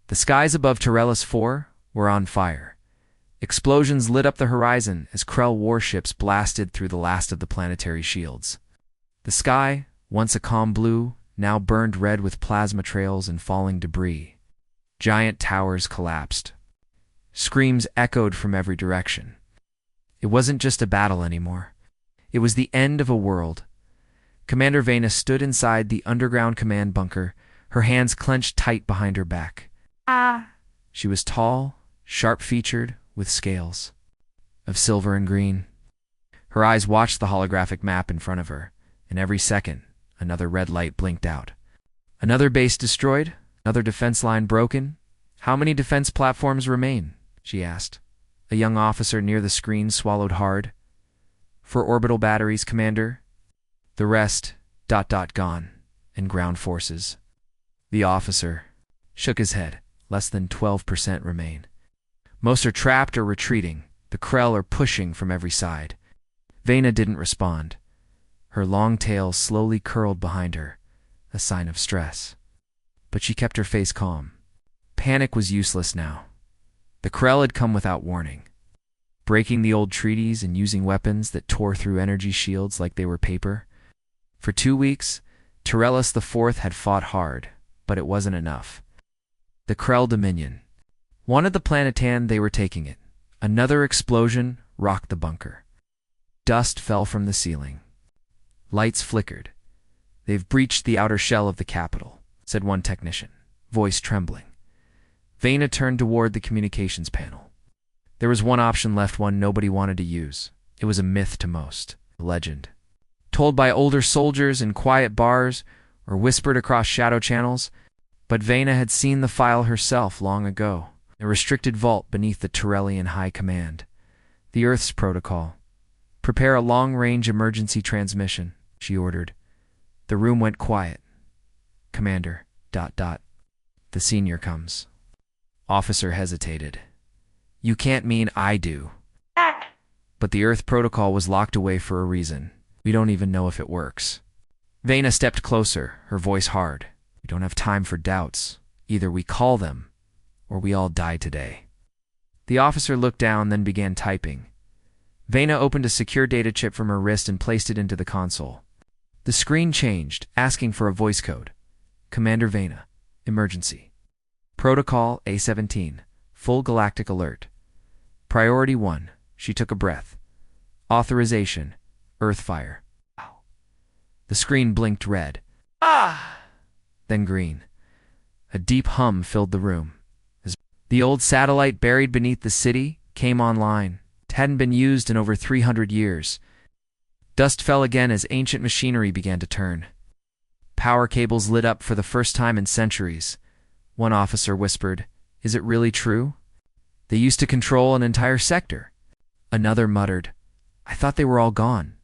The skies above Tyrellus 4 were on fire. Explosions lit up the horizon as Krell warships blasted through the last of the planetary shields. The sky, once a calm blue, now burned red with plasma trails and falling debris. Giant towers collapsed. Screams echoed from every direction. It wasn't just a battle anymore. It was the end of a world. Commander Vena stood inside the underground command bunker, her hands clenched tight behind her back. She was tall, sharp-featured, with scales of silver and green. Her eyes watched the holographic map in front of her, and every second, another red light blinked out. Another base destroyed? Another defense line broken? How many defense platforms remain? She asked. A young officer near the screen swallowed hard. 4 orbital batteries, Commander. The rest, gone, and ground forces. The officer shook his head. Less than 12% remain. Most are trapped or retreating. The Krell are pushing from every side. Vena didn't respond. Her long tail slowly curled behind her, a sign of stress. But she kept her face calm. Panic was useless now. The Krell had come without warning, breaking the old treaties and using weapons that tore through energy shields like they were paper. For 2 weeks, Tyrellus IV had fought hard, but it wasn't enough. The Krell Dominion wanted the planet and they were taking it. Another explosion rocked the bunker. Dust fell from the ceiling. Lights flickered. "They've breached the outer shell of the capital," said one technician, voice trembling. Vena turned toward the communications panel. There was one option left, one nobody wanted to use. It was a myth to most, a legend. Told by older soldiers in quiet bars or whispered across shadow channels, but Vena had seen the file herself long ago. A restricted vault beneath the Tyrellian High Command. The Earth's protocol. "Prepare a long-range emergency transmission," she ordered. The room went quiet. "Commander, ... The senior comes." Officer hesitated. "You can't mean I do." "But the Earth protocol was locked away for a reason. We don't even know if it works." Vena stepped closer, her voice hard. "We don't have time for doubts. Either we call them, or we all die today." The officer looked down, then began typing. Vena opened a secure data chip from her wrist and placed it into the console. The screen changed, asking for a voice code. "Commander Vena, emergency. Protocol A17, full galactic alert. Priority 1, she took a breath. Authorization, Earthfire." The screen blinked red. Then green. A deep hum filled the room. The old satellite buried beneath the city came online. It hadn't been used in over 300 years. Dust fell again as ancient machinery began to turn. Power cables lit up for the first time in centuries. One officer whispered, "Is it really true? They used to control an entire sector." Another muttered, "I thought they were all gone, ...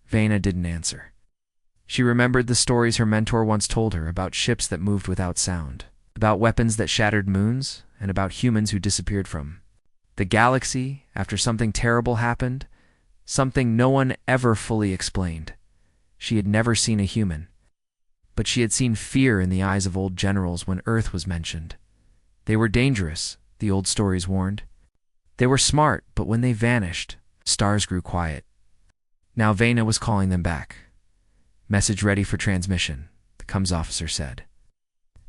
Vena didn't answer. She remembered the stories her mentor once told her about ships that moved without sound, about weapons that shattered moons, and about humans who disappeared from the galaxy after something terrible happened, something no one ever fully explained. She had never seen a human, but she had seen fear in the eyes of old generals when Earth was mentioned. They were dangerous, the old stories warned. They were smart, but when they vanished, stars grew quiet. Now Vena was calling them back. "Message ready for transmission," the comms officer said.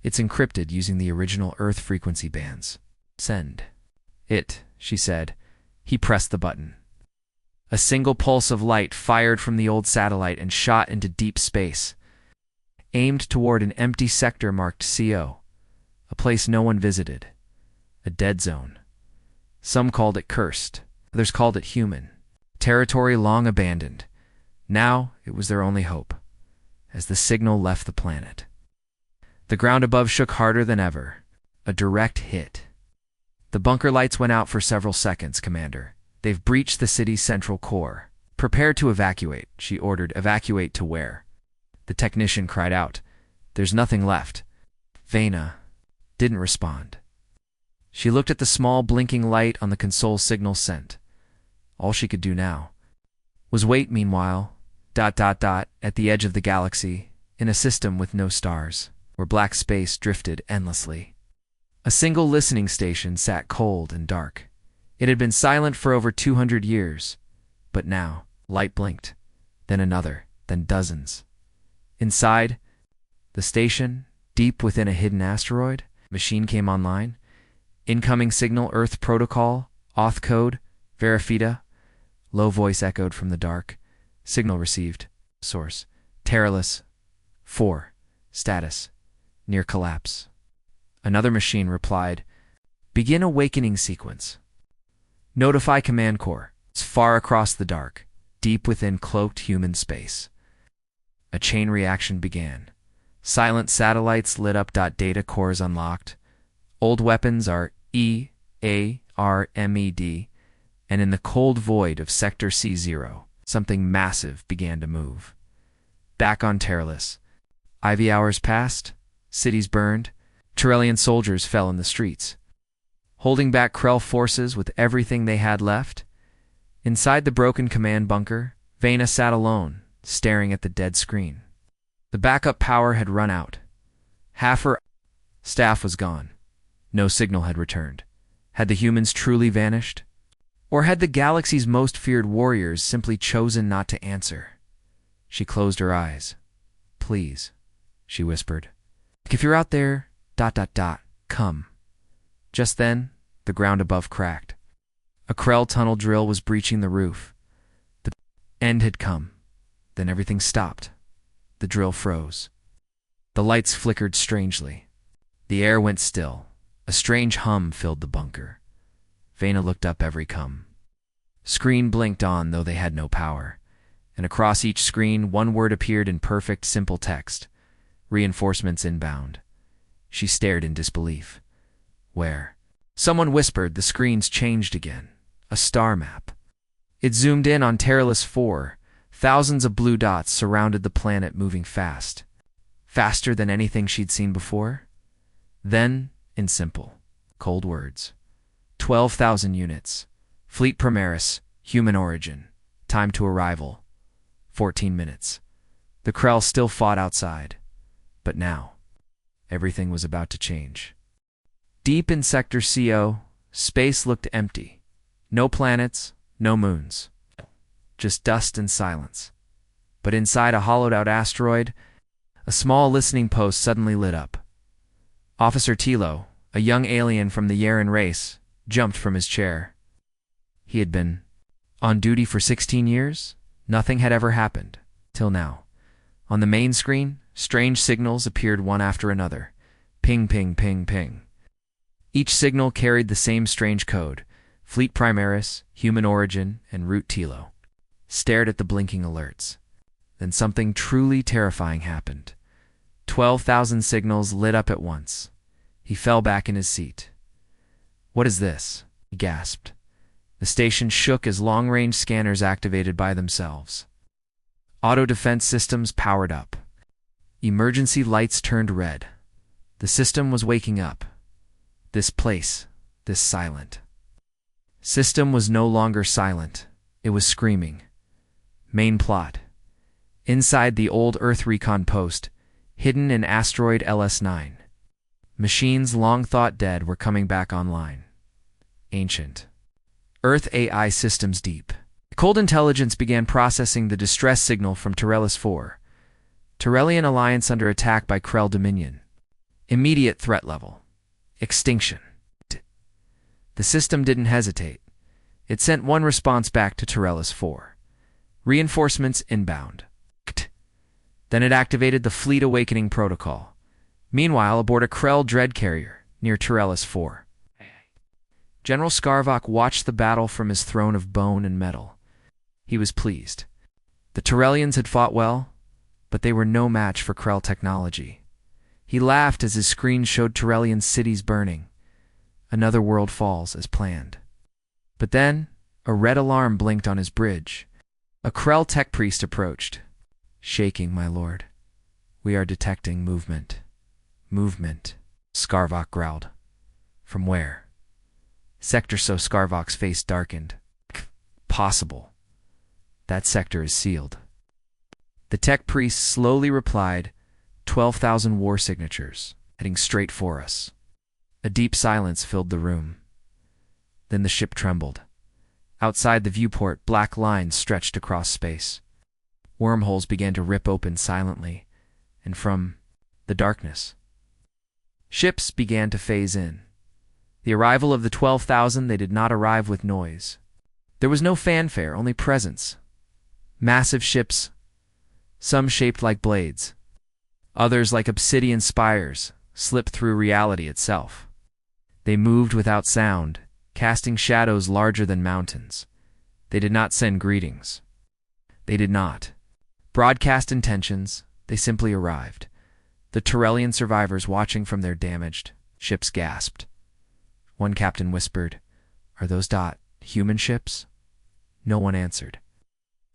"It's encrypted using the original Earth frequency bands. Send." "It," she said. He pressed the button. A single pulse of light fired from the old satellite and shot into deep space, aimed toward an empty sector marked CO, a place no one visited, a dead zone. Some called it cursed, others called it human, territory long abandoned. Now it was their only hope, as the signal left the planet. The ground above shook harder than ever, a direct hit. "The bunker lights went out for several seconds, Commander. They've breached the city's central core. Prepare to evacuate," she ordered. "Evacuate to where?" The technician cried out. "There's nothing left." Vena didn't respond. She looked at the small blinking light on the console signal sent. All she could do now was wait. Meanwhile, ... at the edge of the galaxy, in a system with no stars, where black space drifted endlessly. A single listening station sat cold and dark. It had been silent for over 200 years, but now, light blinked, then another, then dozens. Inside the station, deep within a hidden asteroid, machine came online. Incoming signal, Earth protocol, auth code, verifida. Low voice echoed from the dark. Signal received. Source: Terralus 4. Status: near collapse. Another machine replied, "Begin awakening sequence. Notify Command Core." It's far across the dark, deep within cloaked human space. A chain reaction began. Silent satellites lit up. Data cores unlocked. Old weapons are EARMED, and in the cold void of Sector C0, something massive began to move. Back on Terralus, IV hours passed, cities burned, Terrellian soldiers fell in the streets. Holding back Krell forces with everything they had left, inside the broken command bunker, Vena sat alone, staring at the dead screen. The backup power had run out. Half her staff was gone. No signal had returned. Had the humans truly vanished? Or had the galaxy's most feared warriors simply chosen not to answer? She closed her eyes. "Please," she whispered. "If you're out there, ... come." Just then, the ground above cracked. A Krell tunnel drill was breaching the roof. The end had come. Then everything stopped. The drill froze. The lights flickered strangely. The air went still. A strange hum filled the bunker. Vena looked up every come. Screen blinked on, though they had no power. And across each screen, one word appeared in perfect, simple text: "Reinforcements inbound." She stared in disbelief. "Where?" Someone whispered. The screens changed again. A star map. It zoomed in on Terralus 4. Thousands of blue dots surrounded the planet, moving fast. Faster than anything she'd seen before. Then, in simple, cold words: 12,000 units. Fleet Primaris, human origin. Time to arrival: 14 minutes. The Krell still fought outside. But now, everything was about to change. Deep in Sector CO, space looked empty. No planets, no moons. Just dust and silence. But inside a hollowed-out asteroid, a small listening post suddenly lit up. Officer Tilo, a young alien from the Yaren race, jumped from his chair. He had been on duty for 16 years. Nothing had ever happened, till now. On the main screen, strange signals appeared one after another. Ping, ping, ping, ping. Each signal carried the same strange code: Fleet Primaris, human origin, and route Tilo. Stared at the blinking alerts. Then something truly terrifying happened. 12,000 signals lit up at once. He fell back in his seat. "What is this?" he gasped. The station shook as long-range scanners activated by themselves. Auto-defense systems powered up. Emergency lights turned red. The system was waking up. This place, this silent system was no longer silent. It was screaming. Main plot. Inside the old Earth recon post, hidden in asteroid LS9. Machines long thought dead were coming back online. Ancient Earth AI systems deep. Cold intelligence began processing the distress signal from Terralus 4. Terrellian alliance under attack by Krell Dominion. Immediate threat level: extinction. The system didn't hesitate. It sent one response back to Terralus 4. Reinforcements inbound. Then it activated the Fleet Awakening Protocol. Meanwhile, aboard a Krell dread carrier near Terralus 4. General Scarvok watched the battle from his throne of bone and metal. He was pleased. The Terrellians had fought well, but they were no match for Krell technology. He laughed as his screen showed Terrellian cities burning. Another world falls as planned. But then, a red alarm blinked on his bridge. A Krell tech priest approached. "Shaking, my lord. We are detecting movement." "Movement," Scarvok growled. "From where?" Sector So. Scarvok's face darkened. "Possible. That sector is sealed." The tech priest slowly replied, 12,000 war signatures, heading straight for us. A deep silence filled the room. Then the ship trembled. Outside the viewport, black lines stretched across space. Wormholes began to rip open silently, and from the darkness, ships began to phase in. The arrival of the 12,000, they did not arrive with noise. There was no fanfare, only presence. Massive ships, some shaped like blades, others like obsidian spires, slipped through reality itself. They moved without sound, casting shadows larger than mountains. They did not send greetings. They did not broadcast intentions. They simply arrived. The Tyrellian survivors watching from their damaged ships gasped. One captain whispered, "Are those human ships?" No one answered.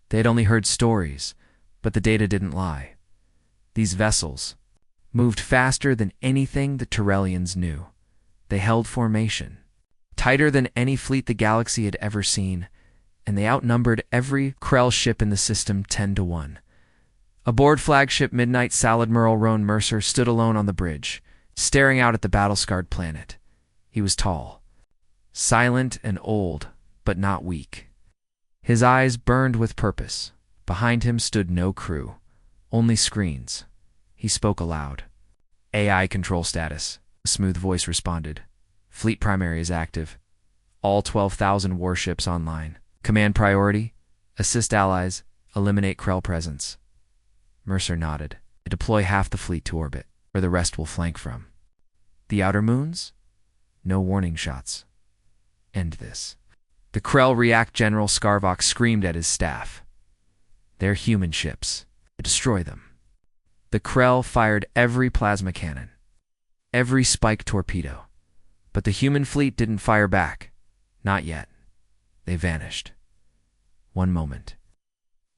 They had only heard stories, but the data didn't lie. These vessels moved faster than anything the Tyrellians knew. They held formation, tighter than any fleet the galaxy had ever seen, and they outnumbered every Krell ship in the system 10-1. Aboard flagship Midnight Salad Merle Roan Mercer stood alone on the bridge, staring out at the battle-scarred planet. He was tall, silent and old, but not weak. His eyes burned with purpose. Behind him stood no crew, only screens. He spoke aloud. "AI control status," a smooth voice responded. "Fleet primary is active. All 12,000 warships online. Command priority: assist allies, eliminate Krell presence." Mercer nodded. "Deploy half the fleet to orbit, where the rest will flank from. The outer moons? No warning shots. End this." The Krell React General Scarvok screamed at his staff. "They're human ships. Destroy them." The Krell fired every plasma cannon, every spike torpedo. But the human fleet didn't fire back. Not yet. They vanished. One moment.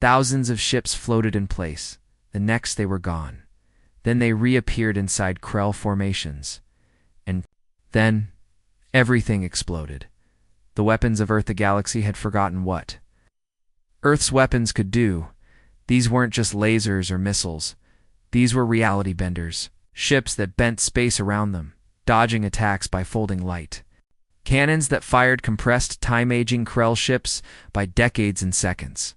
Thousands of ships floated in place. The next they were gone. Then they reappeared inside Krell formations. And then everything exploded. The weapons of Earth the galaxy had forgotten what Earth's weapons could do. These weren't just lasers or missiles. These were reality benders, ships that bent space around them, dodging attacks by folding light. Cannons that fired compressed time-aging Krell ships by decades and seconds.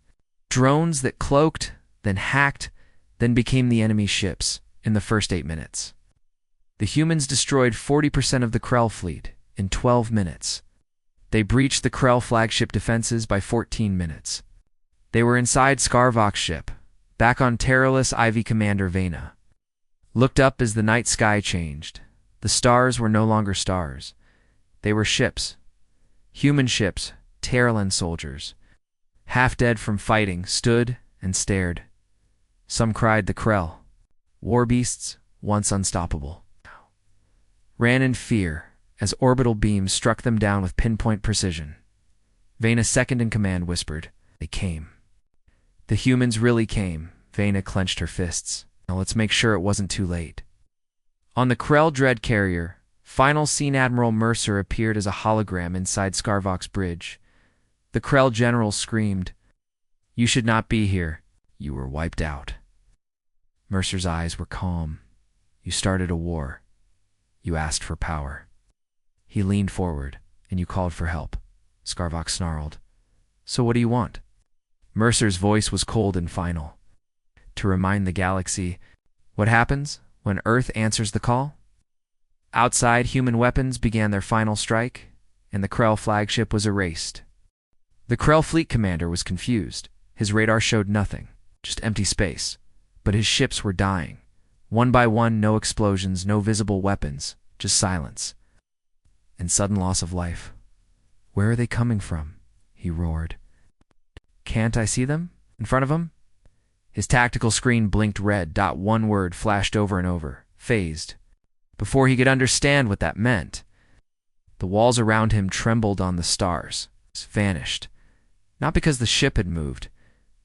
Drones that cloaked, then hacked, then became the enemy ships in the first 8 minutes. The humans destroyed 40% of the Krell fleet in 12 minutes. They breached the Krell flagship defenses by 14 minutes. They were inside Scarvok's ship, back on Terrorless Ivy Commander Vena. Looked up as the night sky changed. The stars were no longer stars. They were ships. Human ships, Terralan soldiers. Half dead from fighting, stood and stared. Some cried the Krell, war beasts, once unstoppable, ran in fear as orbital beams struck them down with pinpoint precision. Vena's second-in-command whispered, "They came." The humans really came. Vena clenched her fists. Now let's make sure it wasn't too late. On the Krell Dread carrier, Final Scene Admiral Mercer appeared as a hologram inside Scarvok's bridge. The Krell general screamed, "You should not be here. You were wiped out." Mercer's eyes were calm. "You started a war. You asked for power." He leaned forward, "And you called for help." Scarvok snarled, "So what do you want?" Mercer's voice was cold and final. "To remind the galaxy what happens when Earth answers the call." Outside, human weapons began their final strike, and the Krell flagship was erased. The Krell fleet commander was confused. His radar showed nothing, just empty space. But his ships were dying. One by one, no explosions, no visible weapons, just silence. And sudden loss of life. "Where are they coming from?" he roared. "Can't I see them? In front of him?" His tactical screen blinked red. One word flashed over and over, phased. Before he could understand what that meant, the walls around him trembled on the stars, vanished. Not because the ship had moved,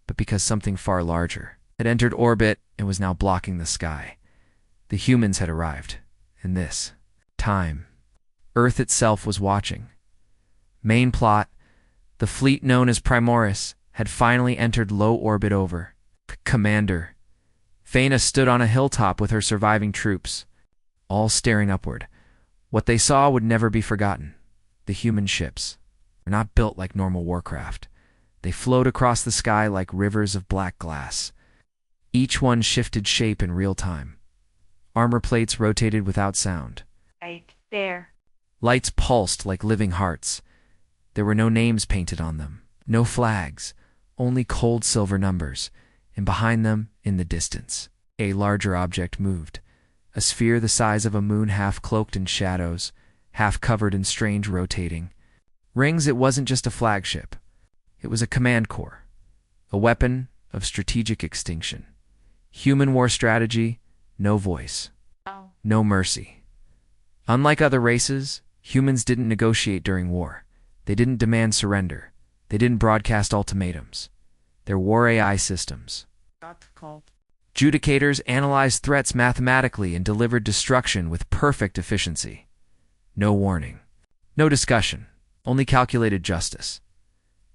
but because something far larger had entered orbit and was now blocking the sky. The humans had arrived, and this time, Earth itself was watching. Main plot: the fleet known as Primoris had finally entered low orbit over. Commander Vena stood on a hilltop with her surviving troops, all staring upward. What they saw would never be forgotten. The human ships are not built like normal warcraft. They flowed across the sky like rivers of black glass. Each one shifted shape in real time. Armor plates rotated without sound. Right there. Lights pulsed like living hearts. There were no names painted on them, no flags, only cold silver numbers, and behind them, in the distance, a larger object moved. A sphere the size of a moon, half cloaked in shadows, half covered in strange rotating rings. It wasn't just a flagship. It was a command core, a weapon of strategic extinction. Human war strategy, no voice, no mercy. Unlike other races, humans didn't negotiate during war. They didn't demand surrender. They didn't broadcast ultimatums. Their war AI systems, judicators, analyzed threats mathematically and delivered destruction with perfect efficiency. No warning. No discussion. Only calculated justice.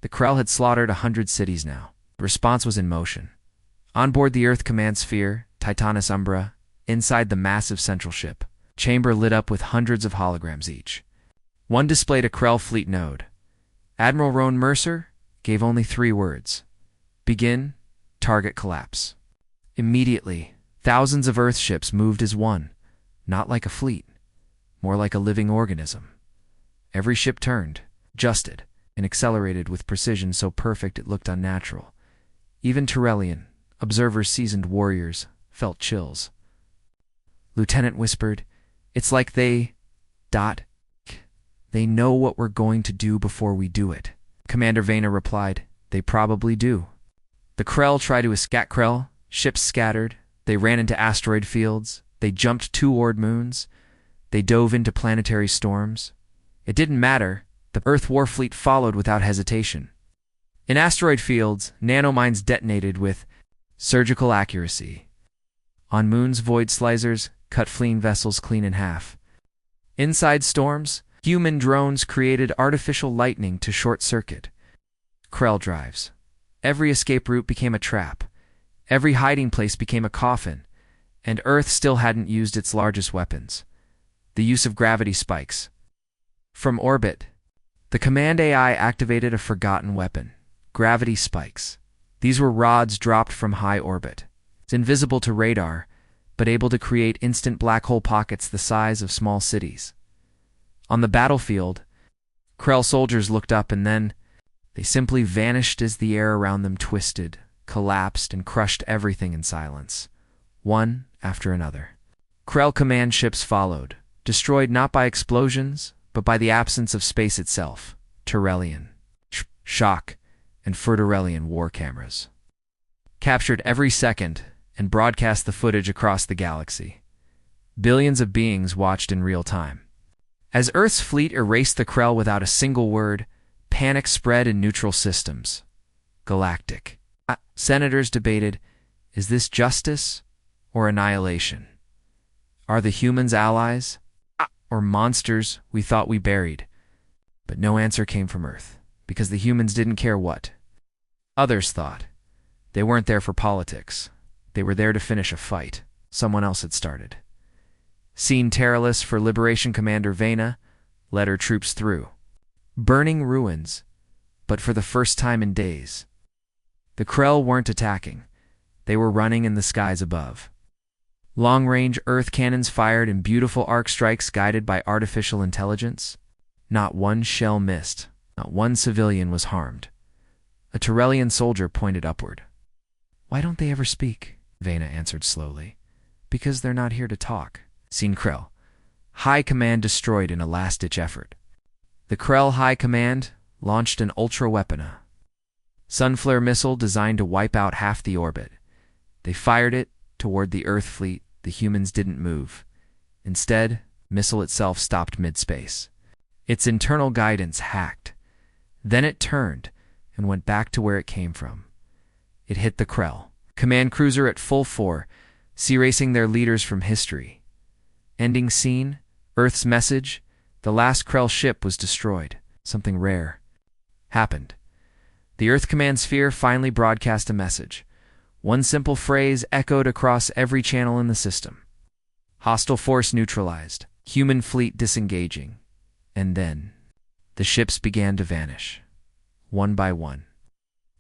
The Krell had slaughtered 100 cities now. The response was in motion. On board the Earth Command Sphere, Titanus Umbra, inside the massive central ship, chamber lit up with hundreds of holograms each. One displayed a Krell fleet node. Admiral Roan Mercer gave only 3 words. Begin, target collapse. Immediately, thousands of Earth ships moved as one, not like a fleet, more like a living organism. Every ship turned, adjusted, and accelerated with precision so perfect it looked unnatural. Even Tyrellian, observers, seasoned warriors, felt chills. Lieutenant whispered, "It's like they know what we're going to do before we do it." Commander Vena replied, "They probably do." The Krell tried to escape. Krell, ships scattered, they ran into asteroid fields, they jumped 2 moons, they dove into planetary storms. It didn't matter. The Earth war fleet followed without hesitation. In asteroid fields, nanomines detonated with surgical accuracy. On moons, void slicers cut fleeing vessels clean in half. Inside storms, human drones created artificial lightning to short-circuit Krell drives. Every escape route became a trap. Every hiding place became a coffin. And Earth still hadn't used its largest weapons, the use of gravity spikes. From orbit, the command AI activated a forgotten weapon, gravity spikes. These were rods dropped from high orbit. It's invisible to radar, but able to create instant black hole pockets the size of small cities. On the battlefield, Krell soldiers looked up and then they simply vanished as the air around them twisted, collapsed, and crushed everything in silence, one after another. Krell command ships followed, destroyed not by explosions, but by the absence of space itself. Tyrellian, Shock, and Furtorellian war cameras captured every second and broadcast the footage across the galaxy. Billions of beings watched in real time. As Earth's fleet erased the Krell without a single word, panic spread in neutral systems. Galactic. Senators debated, is this justice or annihilation? Are the humans allies or monsters we thought we buried? But no answer came from Earth, because the humans didn't care what others thought. They weren't there for politics. They were there to finish a fight someone else had started. Seen Terrorless for Liberation, Commander Vena led her troops through burning ruins, but for the first time in days. The Krell weren't attacking. They were running in the skies above. Long-range Earth cannons fired in beautiful arc strikes guided by artificial intelligence. Not one shell missed. Not one civilian was harmed. A Tyrellian soldier pointed upward. "Why don't they ever speak?" Vena answered slowly. "Because they're not here to talk." Seen Krell. High Command destroyed in a last-ditch effort. The Krell High Command launched an ultra-weapona Sunflare missile designed to wipe out half the orbit. They fired it toward the Earth fleet. The humans didn't move. Instead, missile itself stopped mid-space. Its internal guidance hacked. Then it turned and went back to where it came from. It hit the Krell command cruiser at full 4, erasing their leaders from history. Ending scene, Earth's message, the last Krell ship was destroyed. Something rare happened. The Earth Command Sphere finally broadcast a message. One simple phrase echoed across every channel in the system. Hostile force neutralized. Human fleet disengaging. And then, the ships began to vanish, one by one,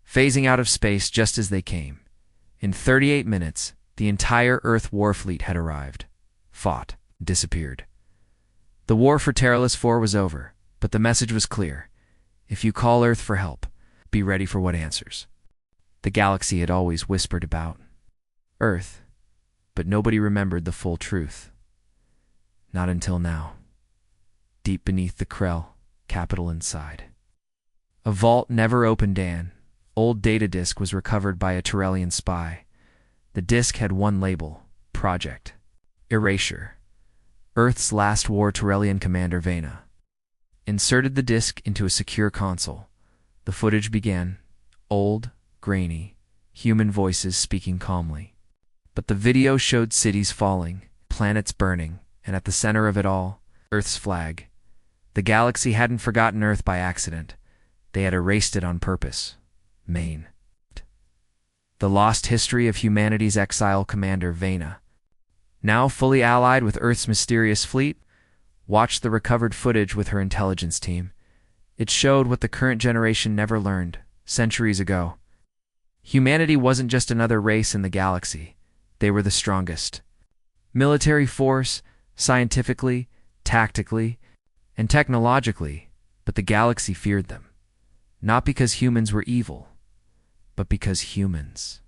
phasing out of space just as they came. In 38 minutes, the entire Earth war fleet had arrived, fought, disappeared. The war for Terralus 4 was over, but the message was clear. If you call Earth for help, be ready for what answers. The galaxy had always whispered about Earth, but nobody remembered the full truth. Not until now. Deep beneath the Krell, capital inside. A vault never opened. An old data disk was recovered by a Terrellian spy. The disk had one label: Project Erasure. Earth's last war Terrellian commander Vena inserted the disk into a secure console. The footage began, old, grainy, human voices speaking calmly. But the video showed cities falling, planets burning, and at the center of it all, Earth's flag. The galaxy hadn't forgotten Earth by accident. They had erased it on purpose. Maine. The lost history of humanity's exile commander Vena, now fully allied with Earth's mysterious fleet, watched the recovered footage with her intelligence team. It showed what the current generation never learned, centuries ago. Humanity wasn't just another race in the galaxy. They were the strongest. Military force, scientifically, tactically, and technologically, but the galaxy feared them. Not because humans were evil, but because humans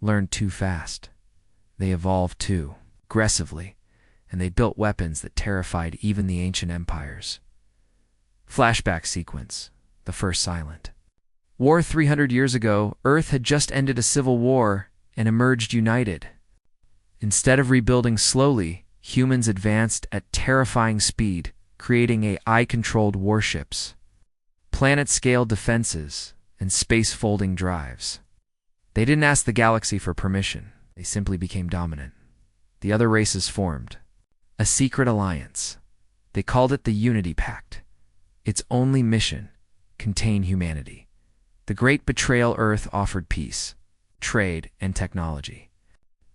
learned too fast. They evolved too aggressively, and they built weapons that terrified even the ancient empires. Flashback sequence, the first silent. War 300 years ago, Earth had just ended a civil war and emerged united. Instead of rebuilding slowly, humans advanced at terrifying speed, creating AI-controlled warships, planet-scale defenses, and space-folding drives. They didn't ask the galaxy for permission. They simply became dominant. The other races formed a secret alliance. They called it the Unity Pact. Its only mission: contain humanity. The Great Betrayal. Earth offered peace, trade, and technology.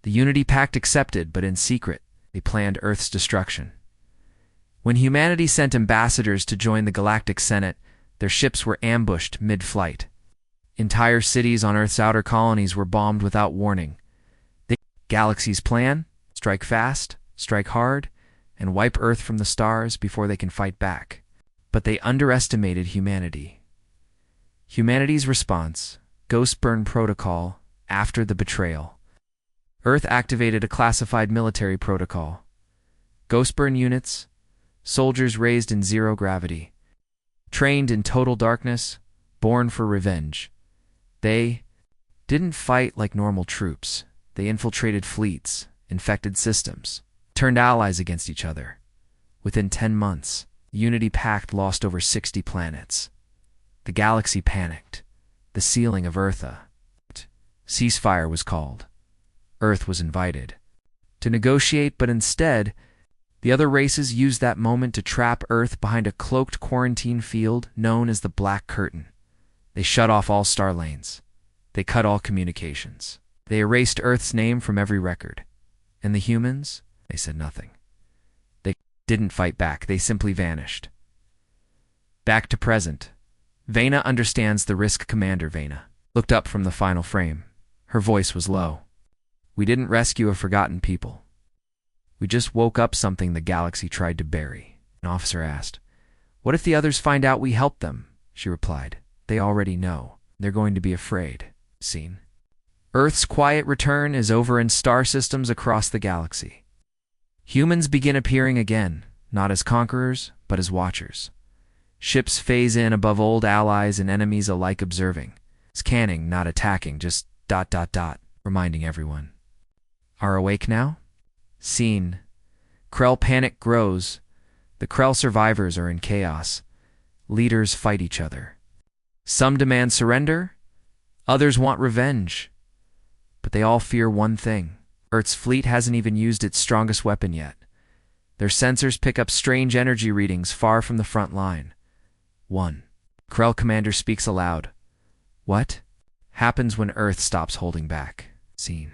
The Unity Pact accepted, but in secret, they planned Earth's destruction. When humanity sent ambassadors to join the Galactic Senate, their ships were ambushed mid-flight. Entire cities on Earth's outer colonies were bombed without warning. The galaxy's plan: strike fast, strike hard, and wipe Earth from the stars before they can fight back. But they underestimated humanity. Humanity's response: Ghostburn Protocol. After the betrayal, Earth activated a classified military protocol. Ghostburn units, soldiers raised in zero gravity, trained in total darkness, born for revenge. They didn't fight like normal troops. They infiltrated fleets, infected systems, turned allies against each other. Within 10 months, the Unity Pact lost over 60 planets. The galaxy panicked. The sealing of Earth. Ceasefire was called. Earth was invited to negotiate, but instead, the other races used that moment to trap Earth behind a cloaked quarantine field known as the Black Curtain. They shut off all star lanes. They cut all communications. They erased Earth's name from every record. And the humans? They said nothing. They didn't fight back. They simply vanished. Back to present. Vena understands the risk. Commander Vena looked up from the final frame. Her voice was low. We didn't rescue a forgotten people. We just woke up something the galaxy tried to bury. An officer asked, "What if the others find out we helped them?" She replied, "They already know. They're going to be afraid." Scene. Earth's quiet return is over in star systems across the galaxy. Humans begin appearing again, not as conquerors, but as watchers. Ships phase in above old allies and enemies alike, observing, scanning, not attacking, just ... reminding everyone. Are awake now? Scene. Krell panic grows. The Krell survivors are in chaos. Leaders fight each other. Some demand surrender. Others want revenge. But they all fear one thing. Earth's fleet hasn't even used its strongest weapon yet. Their sensors pick up strange energy readings far from the front line. 1. Krell commander speaks aloud. What? happens when Earth stops holding back. Scene.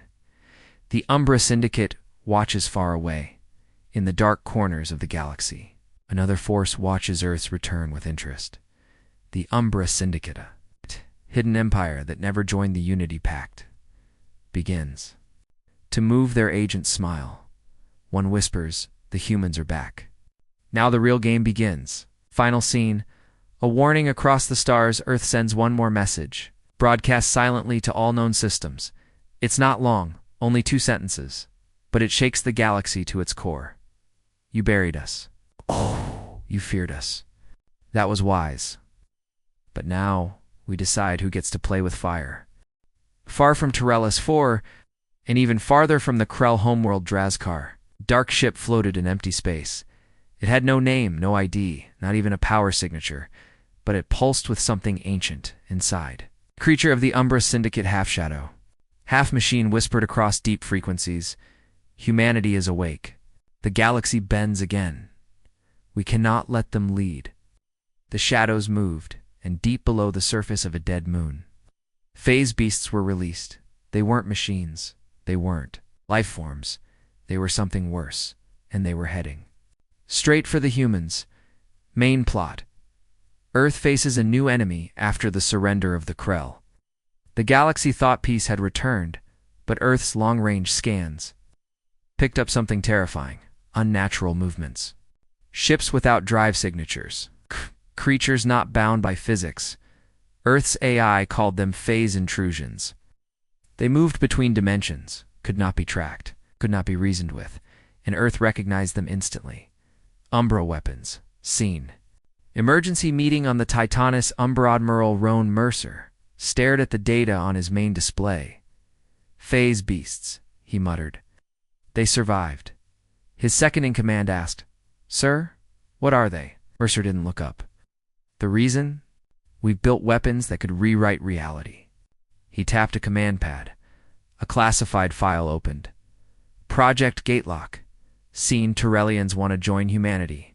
The Umbra Syndicate watches far away, in the dark corners of the galaxy. Another force watches Earth's return with interest. The Umbra Syndicate, a hidden empire that never joined the Unity Pact, begins. To move their agents smile. One whispers, the humans are back. Now the real game begins. Final scene. A warning across the stars. Earth sends one more message, broadcast silently to all known systems. It's not long, only 2 sentences, but it shakes the galaxy to its core. You buried us. Oh, you feared us. That was wise. But now we decide who gets to play with fire. Far from Tyrellus 4, and even farther from the Krell homeworld Drazkar, dark ship floated in empty space. It had no name, no ID, not even a power signature, but it pulsed with something ancient inside. Creature of the Umbra Syndicate half-shadow, half-machine whispered across deep frequencies. Humanity is awake. The galaxy bends again. We cannot let them lead. The shadows moved, and deep below the surface of a dead moon, phase beasts were released. They weren't machines. They weren't life forms. They were something worse, and they were heading straight for the humans. Main plot. Earth faces a new enemy after the surrender of the Krell. The galaxy thought peace had returned, but Earth's long-range scans picked up something terrifying: unnatural movements. Ships without drive signatures. Creatures not bound by physics. Earth's AI called them phase intrusions. They moved between dimensions, could not be tracked, could not be reasoned with, and Earth recognized them instantly. Umbra weapons. Scene. Emergency meeting on the Titanus. Umbra Admiral Roan Mercer stared at the data on his main display. Phase beasts, he muttered. They survived. His second-in-command asked, "Sir, what are they?" Mercer didn't look up. The reason? We've built weapons that could rewrite reality. He tapped a command pad. A classified file opened. Project Gatelock. Scene. Tyrellians want to join humanity.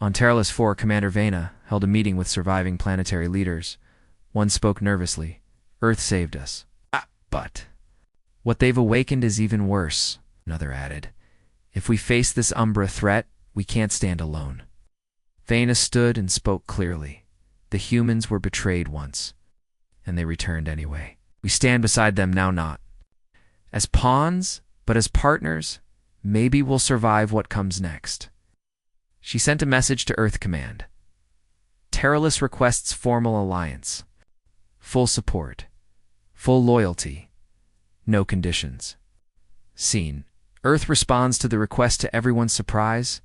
On Tyrellus 4, Commander Vena held a meeting with surviving planetary leaders. One spoke nervously. Earth saved us. But what they've awakened is even worse, another added. If we face this Umbra threat, we can't stand alone. Vena stood and spoke clearly. The humans were betrayed once, and they returned anyway. We stand beside them now, not as pawns, but as partners. Maybe we'll survive what comes next. She sent a message to Earth Command. Tyrellus requests formal alliance. Full support. Full loyalty. No conditions. Scene. Earth responds to the request to everyone's surprise.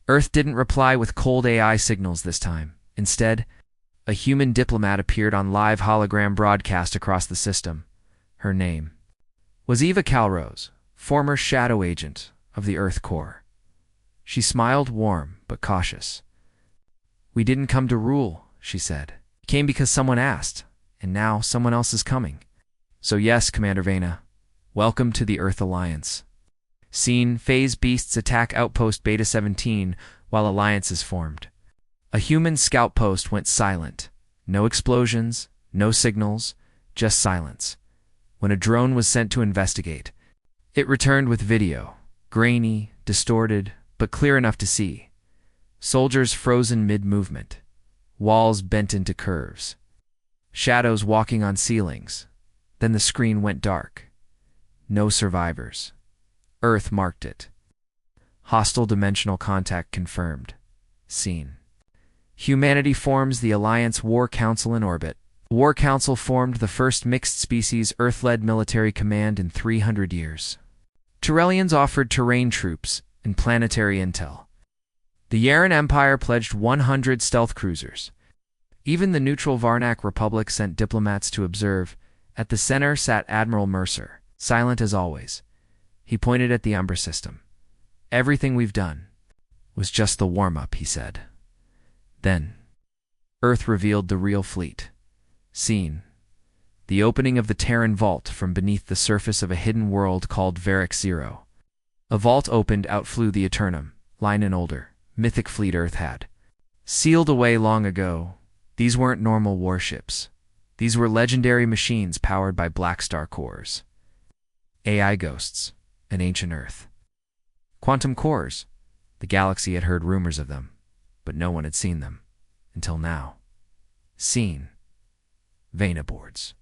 Earth didn't reply with cold AI signals this time. Instead, a human diplomat appeared on live hologram broadcast across the system. Her name was Eva Calrose, former shadow agent of the Earth Core. She smiled, warm but cautious. "We didn't come to rule," she said. "We came because someone asked, and now someone else is coming. So yes, Commander Vena, welcome to the Earth Alliance." Scene. Phase beasts attack Outpost Beta 17 while Alliance is formed. A human scout post went silent. No explosions, no signals, just silence. When a drone was sent to investigate, it returned with video, grainy, distorted, but clear enough to see. Soldiers frozen mid-movement. Walls bent into curves. Shadows walking on ceilings. Then the screen went dark. No survivors. Earth marked it. Hostile dimensional contact confirmed. Scene. Humanity forms the Alliance War Council in orbit. The War Council formed the first mixed-species Earth-led military command in 300 years. Tyrellians offered terrain troops and planetary intel. The Yaren Empire pledged 100 stealth cruisers. Even the neutral Varnak Republic sent diplomats to observe. At the center sat Admiral Mercer, silent as always. He pointed at the Umbra system. "Everything we've done was just the warm-up," he said. Then, Earth revealed the real fleet. Scene. The opening of the Terran vault from beneath the surface of a hidden world called Varric Zero. A vault opened, out flew the Eternum, line and older, mythic fleet Earth had sealed away long ago. These weren't normal warships. These were legendary machines powered by black star cores. AI ghosts, an ancient Earth. Quantum cores. The galaxy had heard rumors of them, but no one had seen them. Until now. Seen. Vena boards.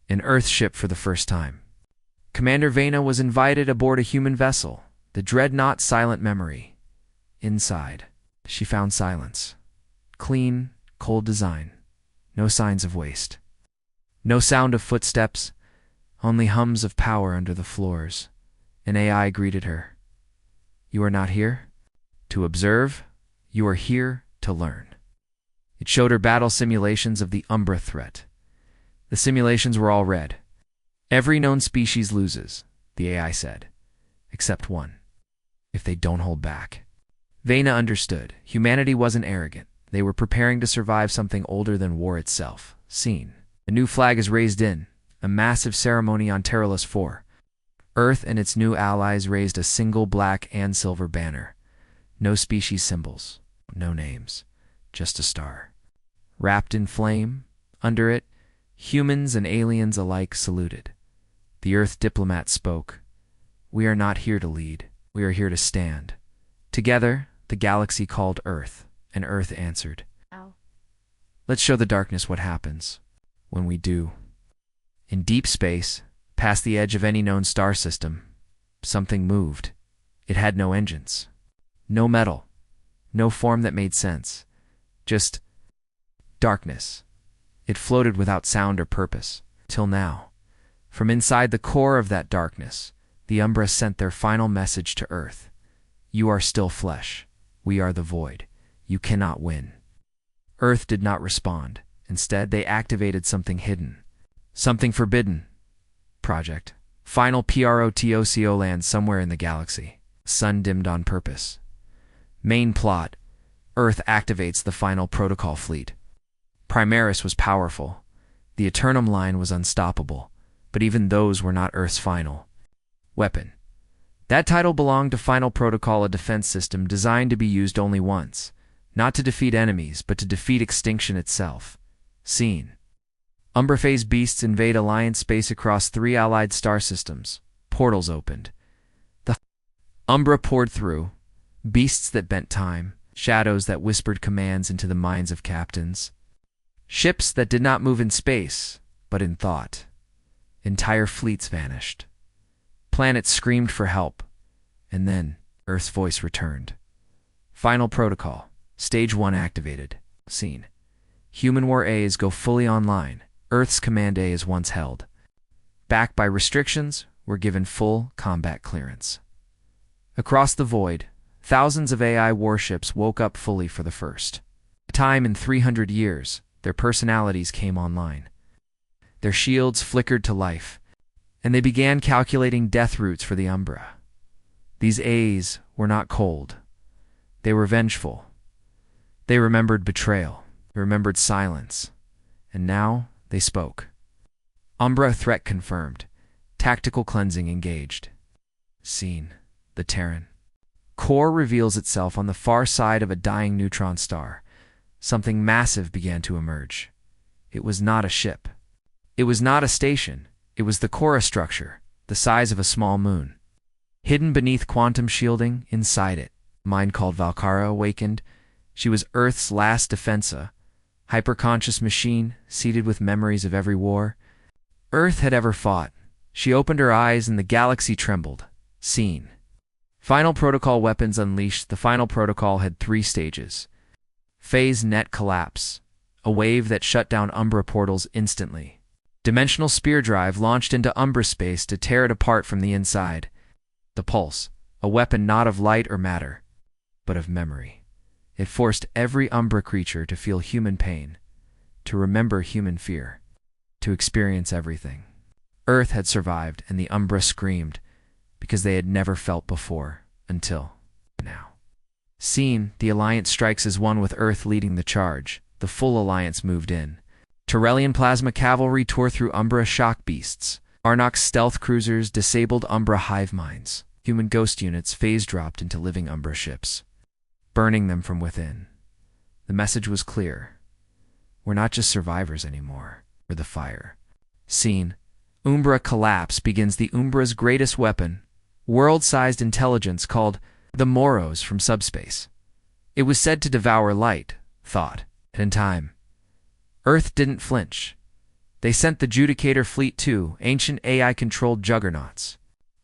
An Earth ship for the first time. Commander Vena was invited aboard a human vessel, the dreadnought Silent Memory. Inside, she found silence. Clean, cold design. No signs of waste. No sound of footsteps, only hums of power under the floors. An AI greeted her. You are not here to observe, you are here to learn. It showed her battle simulations of the Umbra threat. The simulations were all red. Every known species loses, the AI said, except one. If they don't hold back. Vena understood. Humanity wasn't arrogant. They were preparing to survive something older than war itself. Seen. A new flag is raised in, a massive ceremony on Terralus 4. Earth and its new allies raised a single black and silver banner. No species symbols, no names, just a star. Wrapped in flame, under it, humans and aliens alike saluted. The Earth diplomat spoke. We are not here to lead, we are here to stand. Together, the galaxy called Earth, and Earth answered. Ow. Let's show the darkness what happens when we do. In deep space, past the edge of any known star system, something moved. It had no engines, no metal, no form that made sense. Just darkness. It floated without sound or purpose, till now. From inside the core of that darkness, the Umbra sent their final message to Earth. You are still flesh. We are the void. You cannot win. Earth did not respond. Instead, they activated something hidden. Something forbidden. Project. Final PROTOCO lands somewhere in the galaxy. Sun dimmed on purpose. Main plot. Earth activates the final protocol fleet. Primaris was powerful. The Eternum line was unstoppable. But even those were not Earth's final weapon. That title belonged to Final Protocol, a defense system designed to be used only once. Not to defeat enemies, but to defeat extinction itself. Seen. Umbra phase beasts invade Alliance space across 3 allied star systems. Portals opened. The Umbra poured through. Beasts that bent time. Shadows that whispered commands into the minds of captains. Ships that did not move in space, but in thought. Entire fleets vanished. Planets screamed for help. And then, Earth's voice returned. Final Protocol. Stage 1 activated. Seen. Human War A's go fully online. Earth's Command A is once held. Backed by restrictions, we're given full combat clearance. Across the void, thousands of AI warships woke up fully for the first time in 300 years. Their personalities came online. Their shields flickered to life, and they began calculating death routes for the Umbra. These A's were not cold. They were vengeful. They remembered betrayal. They remembered silence. And now they spoke. Umbra threat confirmed. Tactical cleansing engaged. Seen. The Terran. Core reveals itself on the far side of a dying neutron star. Something massive began to emerge. It was not a ship. It was not a station. It was the core structure, the size of a small moon. Hidden beneath quantum shielding, inside it, a mind called Valkara awakened. She was Earth's last defensa, hyperconscious machine, seated with memories of every war Earth had ever fought. She opened her eyes and the galaxy trembled. Seen. Final Protocol weapons unleashed. The Final Protocol had 3 stages. Phase net collapse, a wave that shut down Umbra portals instantly. Dimensional spear drive launched into Umbra space to tear it apart from the inside. The pulse, a weapon not of light or matter, but of memory. It forced every Umbra creature to feel human pain, to remember human fear, to experience everything. Earth had survived, and the Umbra screamed, because they had never felt before, until now. Seen, the Alliance strikes as one with Earth leading the charge. The full Alliance moved in. Terrellian plasma cavalry tore through Umbra shock beasts. Arnox stealth cruisers disabled Umbra hive minds. Human ghost units phase-dropped into living Umbra ships, burning them from within. The message was clear. We're not just survivors anymore. or the fire. Scene. Umbra collapse begins the Umbra's greatest weapon, world-sized intelligence called the Moros from subspace. It was said to devour light, thought, and time. Earth didn't flinch. They sent the Judicator fleet too, ancient AI-controlled juggernauts,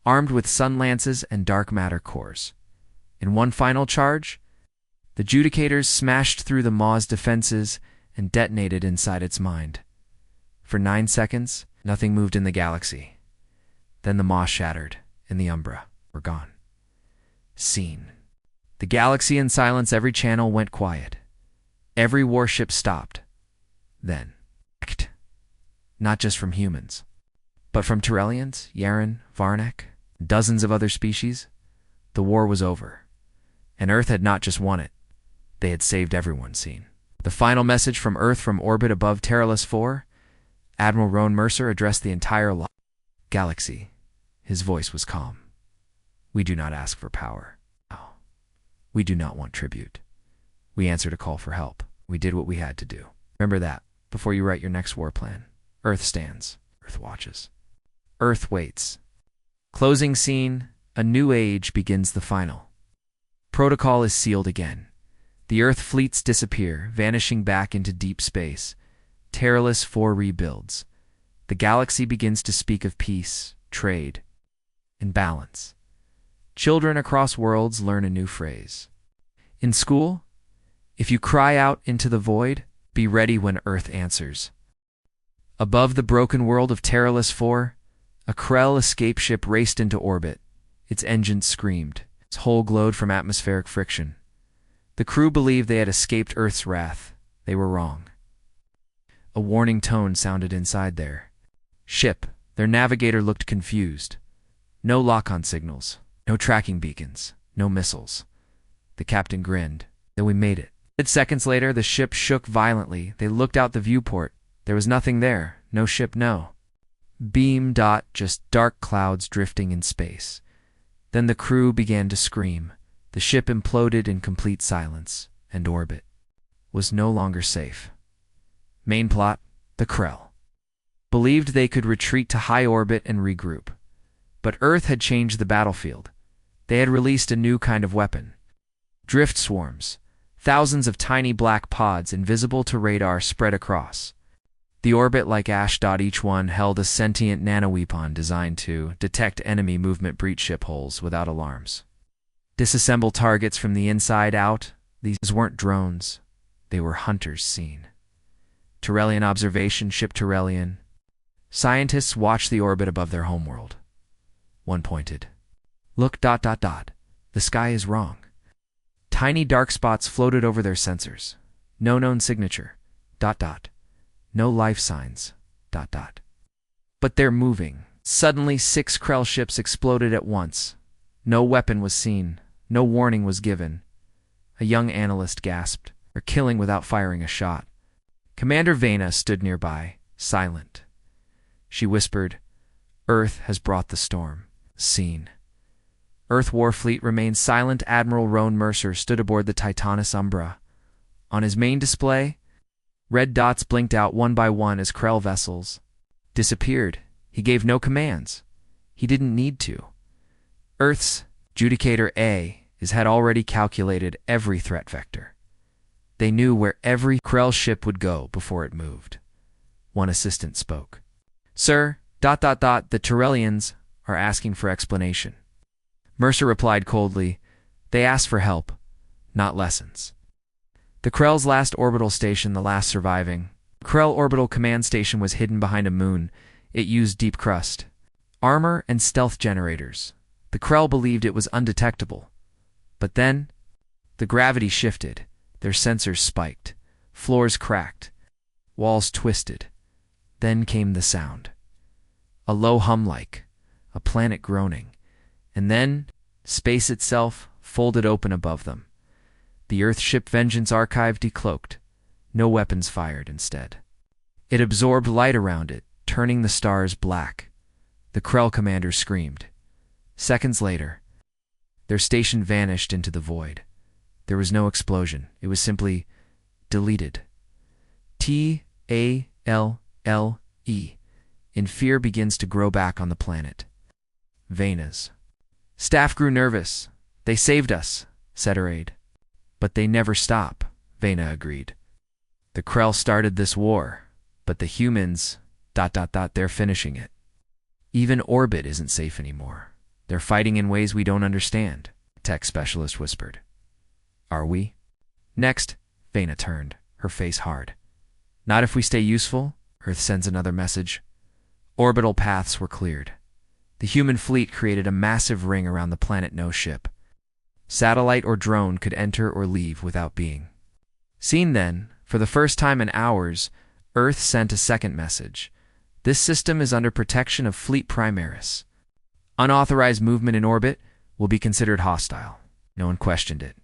armed with sun lances and dark matter cores. In one final charge, the Judicators smashed through the Maw's defenses and detonated inside its mind. For 9 seconds, nothing moved in the galaxy. Then the Maw shattered, and the Umbra were gone. Scene. The galaxy in silence, every channel went quiet. Every warship stopped. Then, not just from humans, but from Tyrellians, Yaren, Varnak, dozens of other species. The war was over, and Earth had not just won it. They had saved everyone. Scene. The final message from Earth from orbit above Terralus 4, Admiral Roan Mercer addressed the entire galaxy. His voice was calm. We do not ask for power. No. We do not want tribute. We answered a call for help. We did what we had to do. Remember that before you write your next war plan. Earth stands. Earth watches. Earth waits. Closing scene. A new age begins. The final protocol is sealed again. The Earth fleets disappear, vanishing back into deep space. Terralus 4 rebuilds. The galaxy begins to speak of peace, trade, and balance. Children across worlds learn a new phrase. In school, if you cry out into the void, be ready when Earth answers. Above the broken world of Terralus 4, a Krell escape ship raced into orbit. Its engines screamed. Its hull glowed from atmospheric friction. The crew believed they had escaped Earth's wrath. They were wrong. A warning tone sounded inside their ship. Their navigator looked confused. No lock-on signals, no tracking beacons, no missiles. The captain grinned. Then we made it. 8 seconds later, the ship shook violently. They looked out the viewport. There was nothing there. No ship, no beam. Just dark clouds drifting in space. Then the crew began to scream. The ship imploded in complete silence, and orbit was no longer safe. Main plot: the Krell believed they could retreat to high orbit and regroup. But Earth had changed the battlefield. They had released a new kind of weapon. Drift swarms. Thousands of tiny black pods, invisible to radar, spread across the orbit like ash. Each one held a sentient nanoweapon designed to detect enemy movement, breach ship holes without alarms, disassemble targets from the inside out. These weren't drones. They were hunters. Seen. Tyrellian observation, ship Tyrellian. Scientists watched the orbit above their homeworld. One pointed. Look, the sky is wrong. Tiny dark spots floated over their sensors. No known signature. No life signs. But they're moving. Suddenly, 6 Krell ships exploded at once. No weapon was seen. No warning was given. A young analyst gasped. They're killing without firing a shot. Commander Vena stood nearby, silent. She whispered, Earth has brought the storm. Scene. Earth Warfleet remained silent. Admiral Roan Mercer stood aboard the Titanus Umbra. On his main display, red dots blinked out one by one as Krell vessels disappeared. He gave no commands. He didn't need to. Earth's Judicator A had already calculated every threat vector. They knew where every Krell ship would go before it moved. One assistant spoke. Sir, the Tyrellians are asking for explanation. Mercer replied coldly, they asked for help, not lessons. The Krell's last orbital station, the last surviving Krell Orbital Command Station, was hidden behind a moon. It used deep crust, armor, and stealth generators. The Krell believed it was undetectable. But then, the gravity shifted. Their sensors spiked. Floors cracked. Walls twisted. Then came the sound. A low hum, like a planet groaning. And then, space itself folded open above them. The Earthship Vengeance Archive decloaked. No weapons fired instead. It absorbed light around it, turning the stars black. The Krell commander screamed. Seconds later, their station vanished into the void. There was no explosion. It was simply deleted. TALS L.E. in fear begins to grow back on the planet. Vena's staff grew nervous. They saved us, said her aide. But they never stop, Vena agreed. The Krell started this war, but the humans, they're finishing it. Even orbit isn't safe anymore. They're fighting in ways we don't understand, tech specialist whispered. Are we? Next, Vena turned, her face hard. Not if we stay useful, Earth sends another message. Orbital paths were cleared. The human fleet created a massive ring around the planet. No ship, satellite or drone could enter or leave without being seen. Then, for the first time in hours, Earth sent a second message. This system is under protection of Fleet Primaris. Unauthorized movement in orbit will be considered hostile. No one questioned it,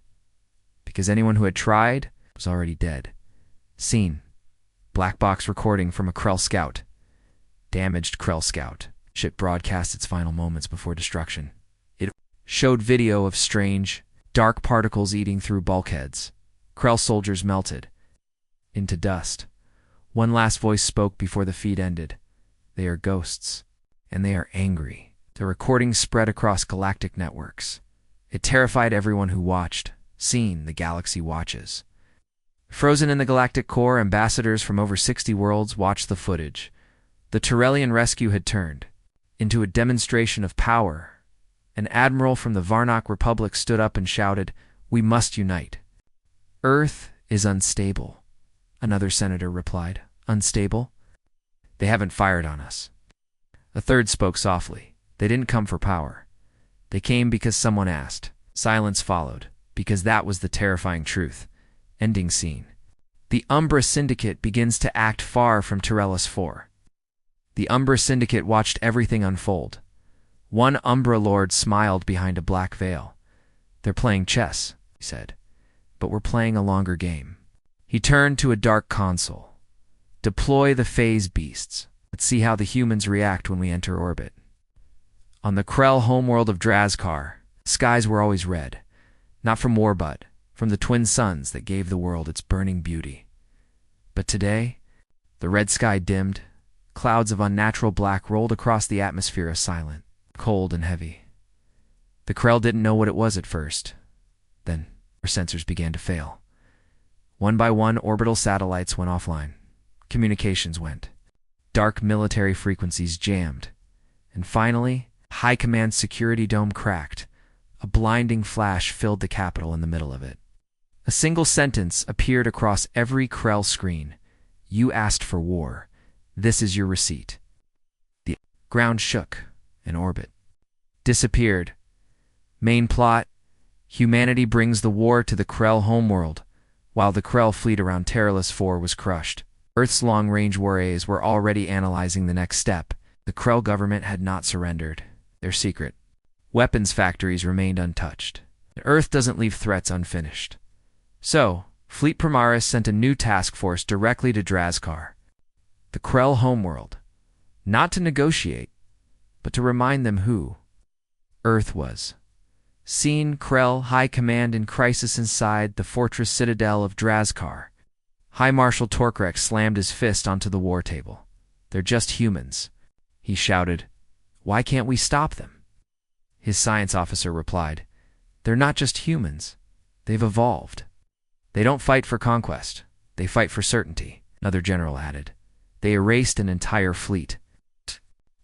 because anyone who had tried was already dead. Scene: black box recording from a Krell scout. Damaged Krell scout. Ship broadcast its final moments before destruction. It showed video of strange, dark particles eating through bulkheads. Krell soldiers melted into dust. One last voice spoke before the feed ended. They are ghosts, and they are angry. The recording spread across galactic networks. It terrified everyone who watched. Seen, the galaxy watches. Frozen in the galactic core, ambassadors from over 60 worlds watched the footage. The Tyrellian rescue had turned into a demonstration of power. An admiral from the Varnock Republic stood up and shouted, "We must unite." Earth is unstable, another senator replied. Unstable? They haven't fired on us. A third spoke softly. They didn't come for power. They came because someone asked. Silence followed, because that was the terrifying truth. Ending scene. The Umbra Syndicate begins to act far from Tyrellus 4. The Umbra Syndicate watched everything unfold. One Umbra Lord smiled behind a black veil. They're playing chess, he said, but we're playing a longer game. He turned to a dark console. Deploy the phase beasts. Let's see how the humans react when we enter orbit. On the Krell homeworld of Drazkar, skies were always red. Not from war, but from the twin suns that gave the world its burning beauty. But today, the red sky dimmed. Clouds of unnatural black rolled across the atmosphere, silent, cold, and heavy. The Krell didn't know what it was at first. Then, their sensors began to fail. One by one, orbital satellites went offline. Communications went. Dark military frequencies jammed. And finally, High Command's security dome cracked. A blinding flash filled the capital in the middle of it. A single sentence appeared across every Krell screen. You asked for war. This is your receipt. The ground shook, and orbit disappeared. Main plot: humanity brings the war to the Krell homeworld, while the Krell fleet around Tyrellus 4 was crushed. Earth's long-range warriors were already analyzing the next step. The Krell government had not surrendered. Their secret weapons factories remained untouched. Earth doesn't leave threats unfinished. So, Fleet Primaris sent a new task force directly to Drazkar, the Krell homeworld, not to negotiate, but to remind them who Earth was. Seen Krell High Command in crisis inside the fortress citadel of Drazkar. High Marshal Torkrek slammed his fist onto the war table. They're just humans, he shouted. Why can't we stop them? His science officer replied, They're not just humans. They've evolved. They don't fight for conquest. They fight for certainty, another general added. They erased an entire fleet.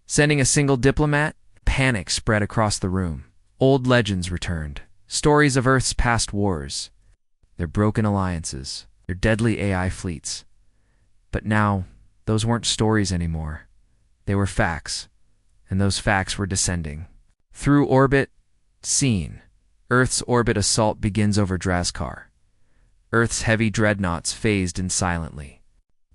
Sending a single diplomat, panic spread across the room. Old legends returned. Stories of Earth's past wars. Their broken alliances. Their deadly AI fleets. But now, those weren't stories anymore. They were facts. And those facts were descending. Through orbit, seen. Earth's orbit assault begins over Drazkar. Earth's heavy dreadnoughts phased in silently.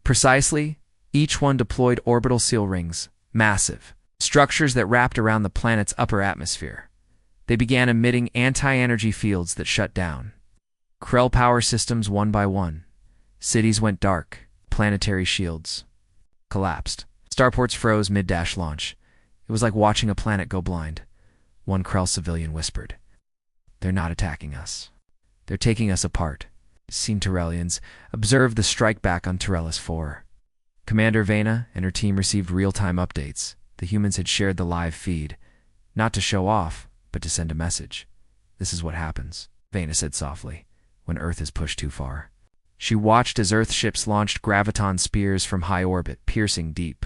Precisely, each one deployed orbital seal rings, massive, structures that wrapped around the planet's upper atmosphere. They began emitting anti-energy fields that shut down. Krell power systems one by one. Cities went dark. Planetary shields collapsed. Starports froze mid-launch. It was like watching a planet go blind. One Krell civilian whispered. They're not attacking us. They're taking us apart. Seen Tyrellians observed the strike back on Tyrellus 4. Commander Vena and her team received real-time updates. The humans had shared the live feed, not to show off, but to send a message. "This is what happens," Vena said softly, "when Earth is pushed too far." She watched as Earth ships launched graviton spears from high orbit, piercing deep.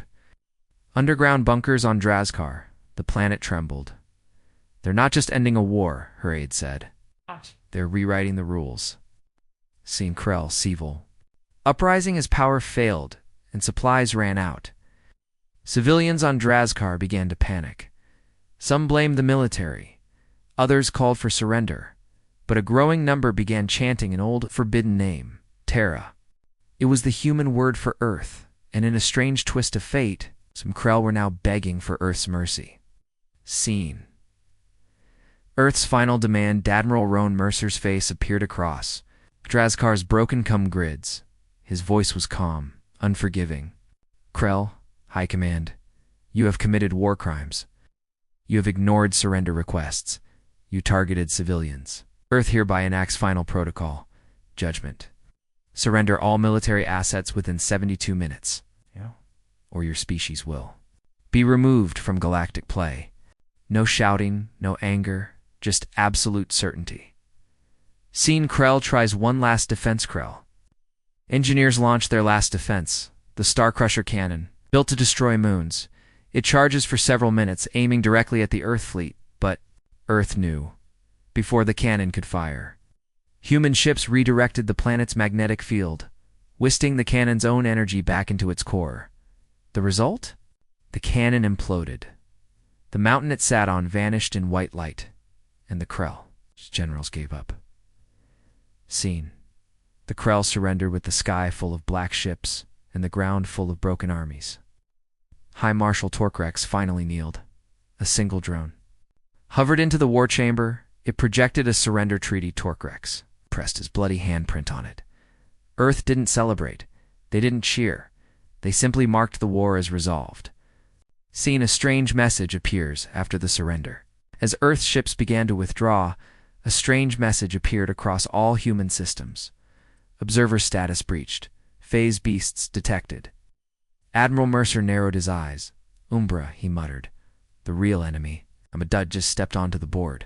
Underground bunkers on Drazkar, the planet trembled. "They're not just ending a war," her aide said. "They're rewriting the rules." Scene Krell, Seville. Uprising as power failed and supplies ran out. Civilians on Drazkar began to panic. Some blamed the military. Others called for surrender. But a growing number began chanting an old, forbidden name, Terra. It was the human word for Earth, and in a strange twist of fate, some Krell were now begging for Earth's mercy. Scene. Earth's final demand. Admiral Roan Mercer's face appeared across Drazkar's broken grids. His voice was calm, unforgiving. "Krell, High Command, you have committed war crimes. You have ignored surrender requests. You targeted civilians. Earth hereby enacts final protocol. Judgment. Surrender all military assets within 72 minutes. Or your species will be removed from galactic play." No shouting, no anger, just absolute certainty. Scene. Krell tries one last defense. Krell. Engineers launch their last defense, the Starcrusher cannon, built to destroy moons. It charges for several minutes, aiming directly at the Earth fleet, but Earth knew before the cannon could fire. Human ships redirected the planet's magnetic field, whisking the cannon's own energy back into its core. The result? The cannon imploded. The mountain it sat on vanished in white light, and the Krell's generals gave up. Scene. The Krell surrendered with the sky full of black ships and the ground full of broken armies. High Marshal Torkrex finally kneeled. A single drone hovered into the war chamber. It projected a surrender treaty. Torkrex pressed his bloody handprint on it. Earth didn't celebrate. They didn't cheer. They simply marked the war as resolved. Scene. A strange message appears after the surrender. As Earth ships began to withdraw, a strange message appeared across all human systems. Observer status breached. Phase beasts detected. Admiral Mercer narrowed his eyes. "Umbra," he muttered. "The real enemy. I'm a dud just stepped onto the board."